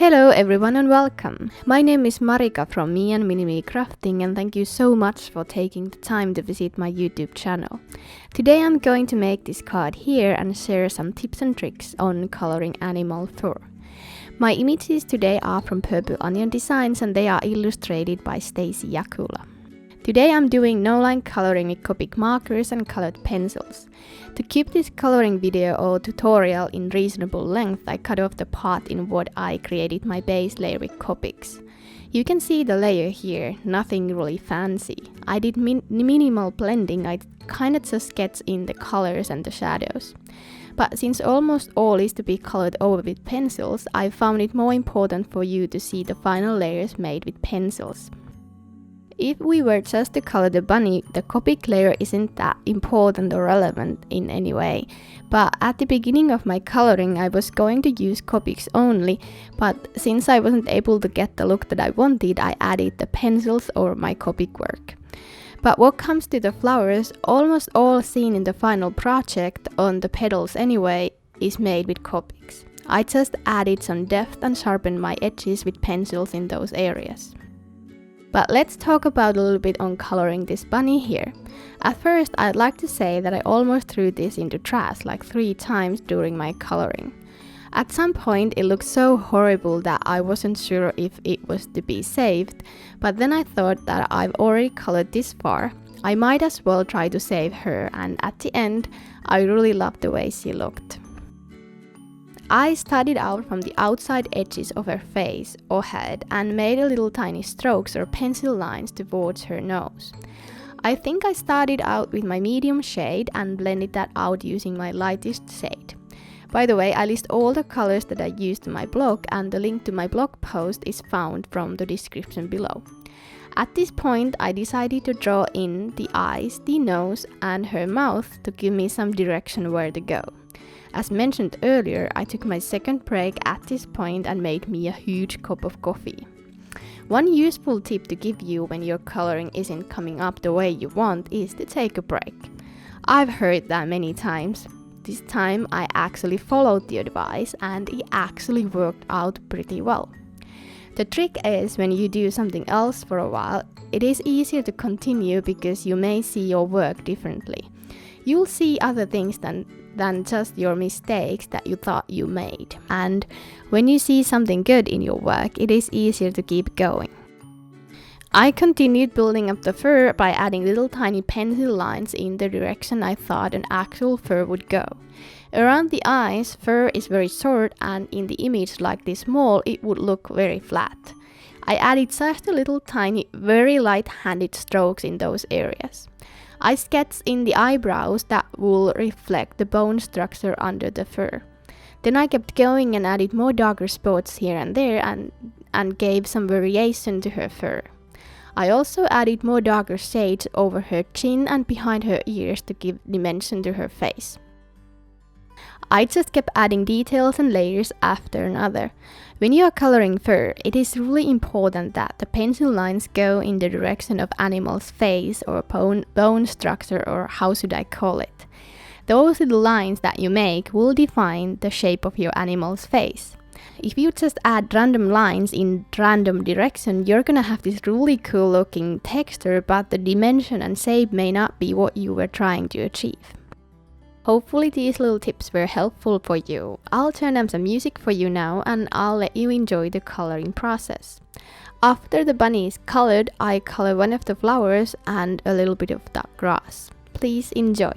Hello everyone and welcome. My name is Marika from Me and Mini Crafting and thank you so much for taking the time to visit my YouTube channel. Today I'm going to make this card here and share some tips and tricks on coloring animal fur. My images today are from Purple Onion Designs and they are illustrated by Stacy Yakula. Today I'm doing no-line coloring with Copic markers and colored pencils. To keep this coloring video or tutorial in reasonable length, I cut off the part in what I created my base layer with Copics. You can see the layer here, nothing really fancy. I did minimal blending, I kinda just sketched in the colors and the shadows. But since almost all is to be colored over with pencils, I found it more important for you to see the final layers made with pencils. If we were just to color the bunny, the Copic layer isn't that important or relevant in any way. But at the beginning of my coloring, I was going to use Copics only, but since I wasn't able to get the look that I wanted, I added the pencils or my Copic work. But what comes to the flowers, almost all seen in the final project on the petals anyway, is made with Copics. I just added some depth and sharpened my edges with pencils in those areas. But let's talk about a little bit on coloring this bunny here. At first, I'd like to say that I almost threw this into trash like 3 times during my coloring. At some point, it looked so horrible that I wasn't sure if it was to be saved, but then I thought that I've already colored this far. I might as well try to save her, and at the end, I really loved the way she looked. I started out from the outside edges of her face or head and made a little tiny strokes or pencil lines towards her nose. I think I started out with my medium shade and blended that out using my lightest shade. By the way, I list all the colors that I used in my blog and the link to my blog post is found from the description below. At this point, I decided to draw in the eyes, the nose and her mouth to give me some direction where to go. As mentioned earlier, I took my second break at this point and made me a huge cup of coffee. One useful tip to give you when your coloring isn't coming up the way you want is to take a break. I've heard that many times. This time I actually followed the advice and it actually worked out pretty well. The trick is when you do something else for a while, it is easier to continue because you may see your work differently. You'll see other things than just your mistakes that you thought you made. And when you see something good in your work, it is easier to keep going. I continued building up the fur by adding little tiny pencil lines in the direction I thought an actual fur would go. Around the eyes, fur is very short and in the image like this small, it would look very flat. I added just a little tiny, very light-handed strokes in those areas. I sketched in the eyebrows that will reflect the bone structure under the fur. Then I kept going and added more darker spots here and there and gave some variation to her fur. I also added more darker shades over her chin and behind her ears to give dimension to her face. I just kept adding details and layers after another. When you are coloring fur, it is really important that the pencil lines go in the direction of animal's face or bone structure, or how should I call it. Those little lines that you make will define the shape of your animal's face. If you just add random lines in random direction, you're gonna have this really cool looking texture, but the dimension and shape may not be what you were trying to achieve. Hopefully these little tips were helpful for you. I'll turn on some music for you now and I'll let you enjoy the coloring process. After the bunny is colored, I color one of the flowers and a little bit of dark grass. Please enjoy.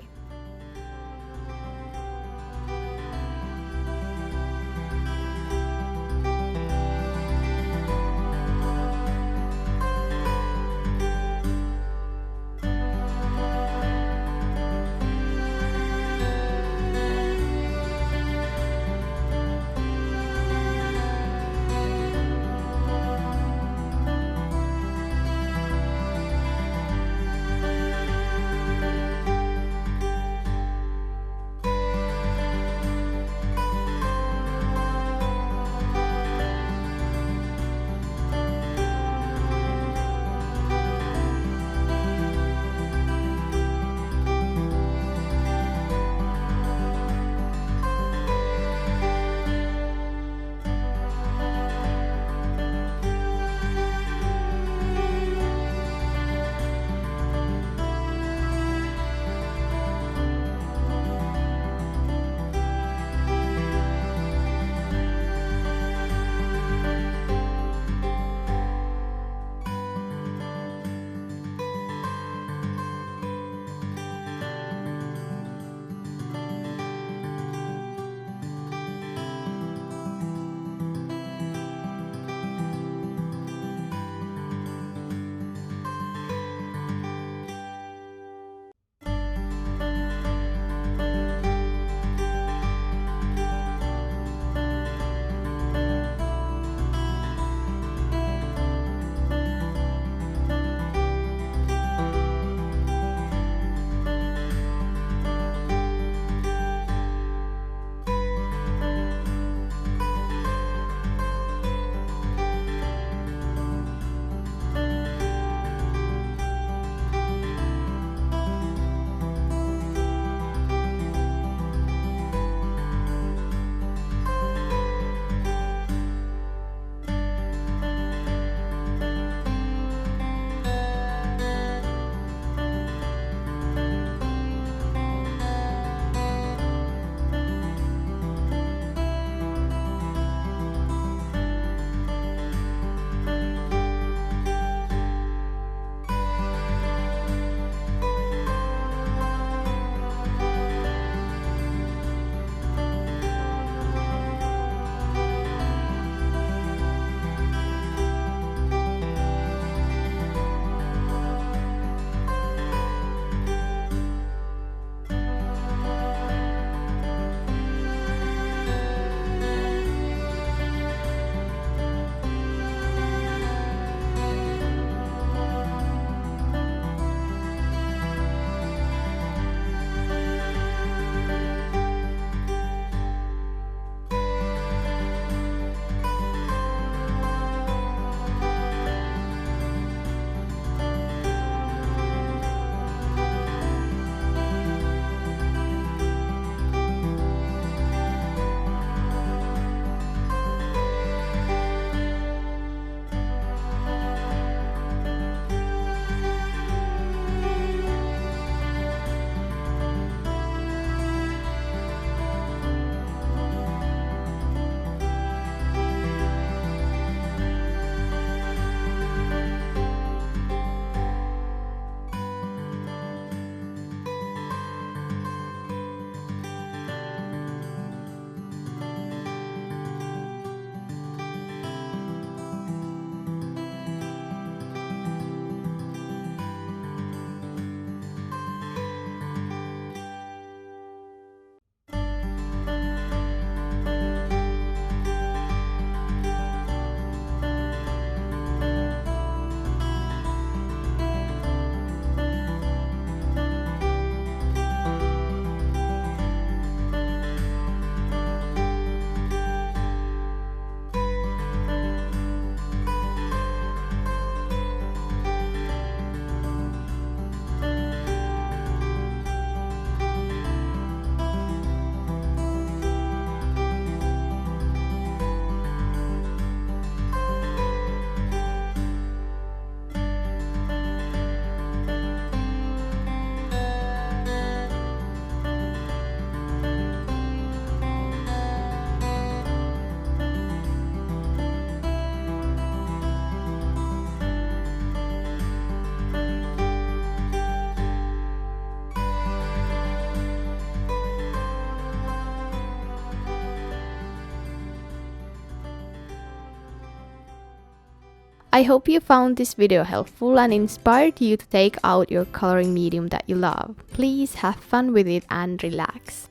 I hope you found this video helpful and inspired you to take out your coloring medium that you love. Please have fun with it and relax.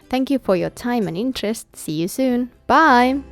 Thank you for your time and interest. See you soon. Bye!